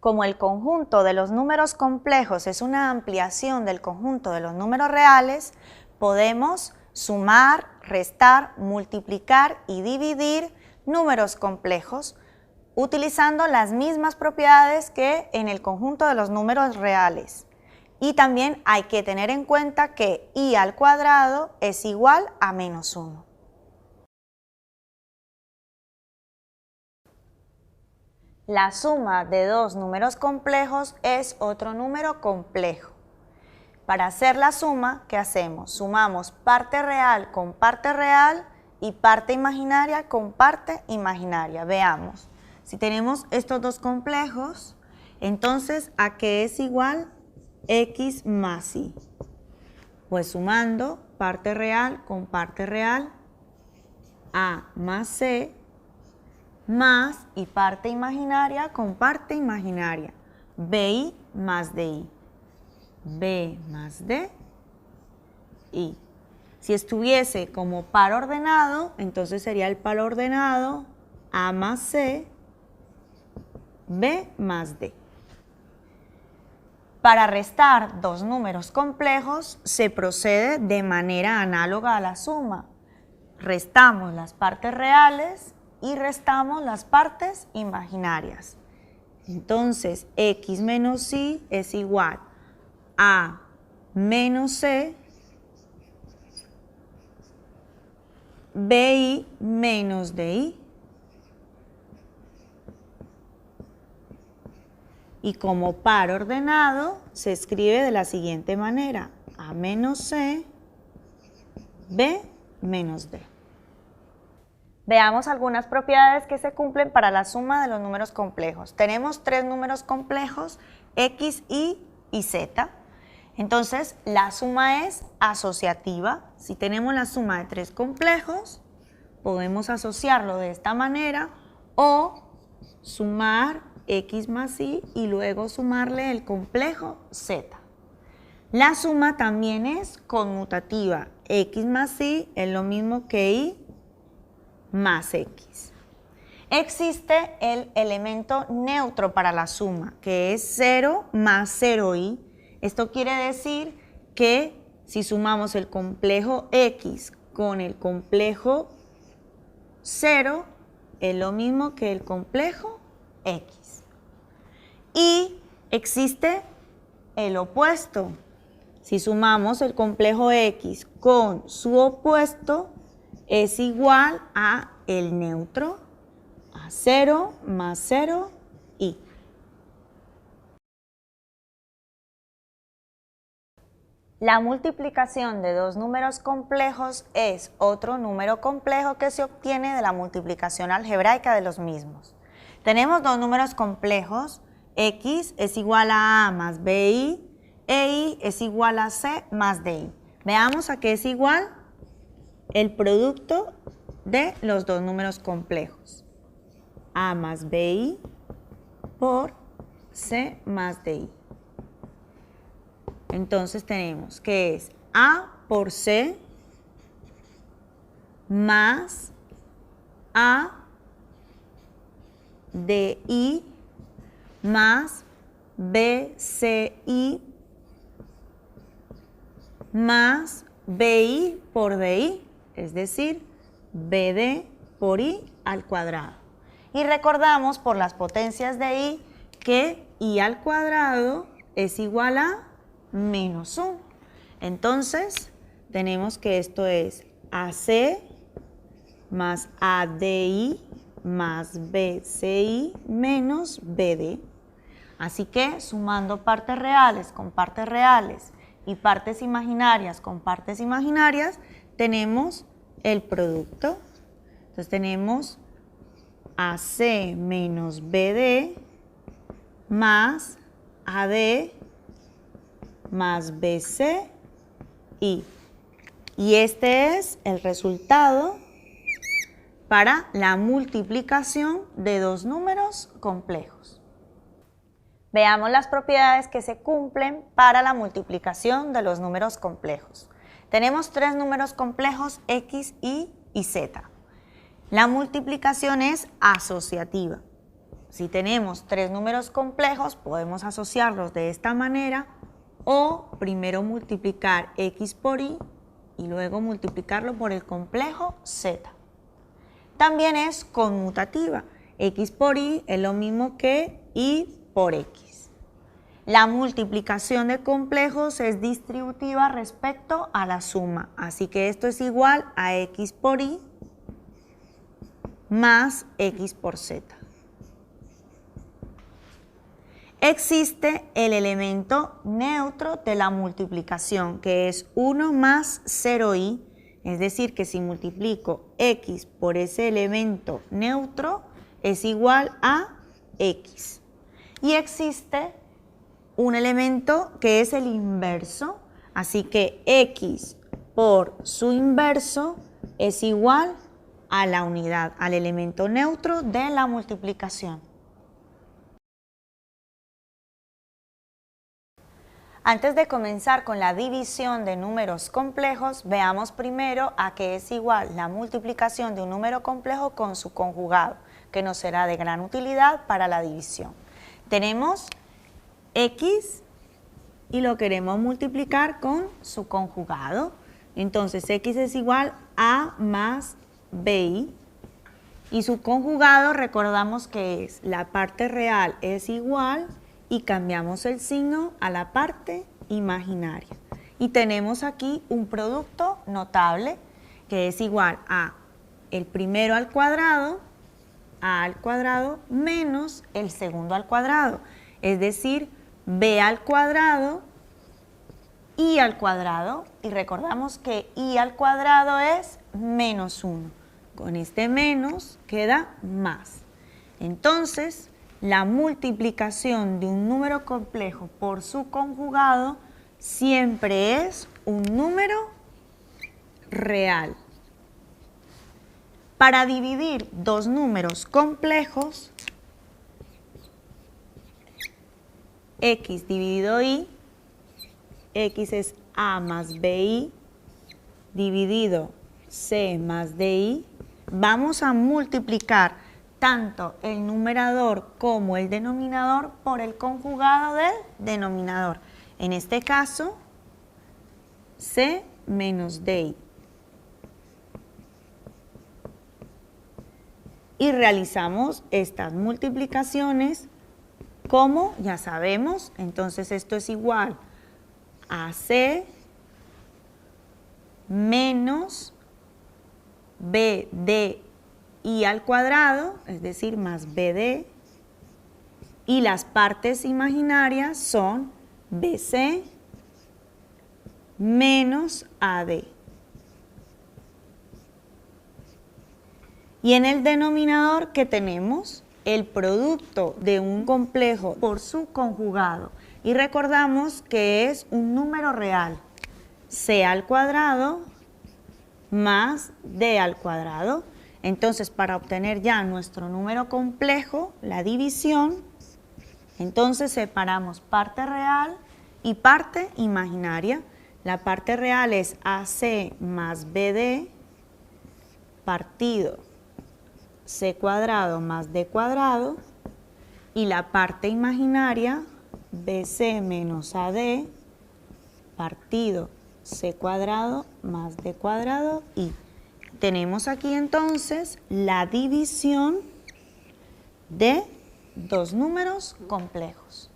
Como el conjunto de los números complejos es una ampliación del conjunto de los números reales, podemos sumar, restar, multiplicar y dividir números complejos utilizando las mismas propiedades que en el conjunto de los números reales. Y también hay que tener en cuenta que i al cuadrado es igual a menos 1. La suma de dos números complejos es otro número complejo. Para hacer la suma, ¿qué hacemos? Sumamos parte real con parte real y parte imaginaria con parte imaginaria. Veamos, si tenemos estos dos complejos, entonces ¿a qué es igual x más y? Pues sumando parte real con parte real, a más c, más y parte imaginaria con parte imaginaria, bi más di, b más d, i. Si estuviese como par ordenado, entonces sería el par ordenado a más c, b más d. Para restar dos números complejos se procede de manera análoga a la suma. Restamos las partes reales y restamos las partes imaginarias. Entonces, x menos y es igual a menos c, bi menos di. Y como par ordenado se escribe de la siguiente manera: a menos c, b menos d. Veamos algunas propiedades que se cumplen para la suma de los números complejos. Tenemos tres números complejos, x, y z. Entonces, la suma es asociativa. Si tenemos la suma de tres complejos, podemos asociarlo de esta manera o sumar x más y luego sumarle el complejo z. La suma también es conmutativa. X más y es lo mismo que y más x. Existe el elemento neutro para la suma, que es 0 más 0i. Esto quiere decir que si sumamos el complejo x con el complejo 0, es lo mismo que el complejo x. Y existe el opuesto. Si sumamos el complejo x con su opuesto, es igual a el neutro, a 0 más 0 y. La multiplicación de dos números complejos es otro número complejo que se obtiene de la multiplicación algebraica de los mismos. Tenemos dos números complejos, x es igual a más bi e y es igual a c más di. Veamos a qué es igual el producto de los dos números complejos. A más bi por c más di. Entonces tenemos que es a por c más a de i más bci más bi por di, es decir, bd por i al cuadrado. Y recordamos por las potencias de i que i al cuadrado es igual a menos 1. Entonces, tenemos que esto es ac más ADI más BCI menos BD. Así que sumando partes reales con partes reales y partes imaginarias con partes imaginarias, tenemos el producto. Entonces tenemos AC menos BD más AD más BCI. Y este es el resultado para la multiplicación de dos números complejos. Veamos las propiedades que se cumplen para la multiplicación de los números complejos. Tenemos tres números complejos, x, y z. La multiplicación es asociativa. si tenemos tres números complejos, podemos asociarlos de esta manera o primero multiplicar x por y luego multiplicarlo por el complejo z. También es conmutativa. X por y es lo mismo que y por x. La multiplicación de complejos es distributiva respecto a la suma, así que esto es igual a x por y más x por z. Existe el elemento neutro de la multiplicación, que es 1 más 0i, es decir, que si multiplico x por ese elemento neutro, es igual a x. Y existe un elemento que es el inverso, así que x por su inverso es igual a la unidad, al elemento neutro de la multiplicación. Antes de comenzar con la división de números complejos, veamos primero a qué es igual la multiplicación de un número complejo con su conjugado, que nos será de gran utilidad para la división. Tenemos x y lo queremos multiplicar con su conjugado. Entonces x es igual a más bi y su conjugado recordamos que es la parte real es igual y cambiamos el signo a la parte imaginaria. Y tenemos aquí un producto notable que es igual a el primero al cuadrado, a al cuadrado, menos el segundo al cuadrado. Es decir, b al cuadrado, y al cuadrado. Y recordamos que y al cuadrado es menos 1. Con este menos queda más. Entonces, la multiplicación de un número complejo por su conjugado siempre es un número real. Para dividir dos números complejos, x dividido y, x es a más bi, dividido c más di, vamos a multiplicar tanto el numerador como el denominador por el conjugado del denominador. En este caso, c menos di. Y realizamos estas multiplicaciones como ya sabemos. Entonces esto es igual a c menos b de y al cuadrado, es decir, más bd, y las partes imaginarias son bc menos ad. Y en el denominador, ¿qué tenemos? El producto de un complejo por su conjugado. Y recordamos que es un número real, c al cuadrado más d al cuadrado. Entonces, para obtener ya nuestro número complejo, la división, entonces separamos parte real y parte imaginaria. La parte real es AC más BD partido C cuadrado más D cuadrado, y la parte imaginaria BC menos AD partido C cuadrado más D cuadrado, y tenemos aquí entonces la división de dos números complejos.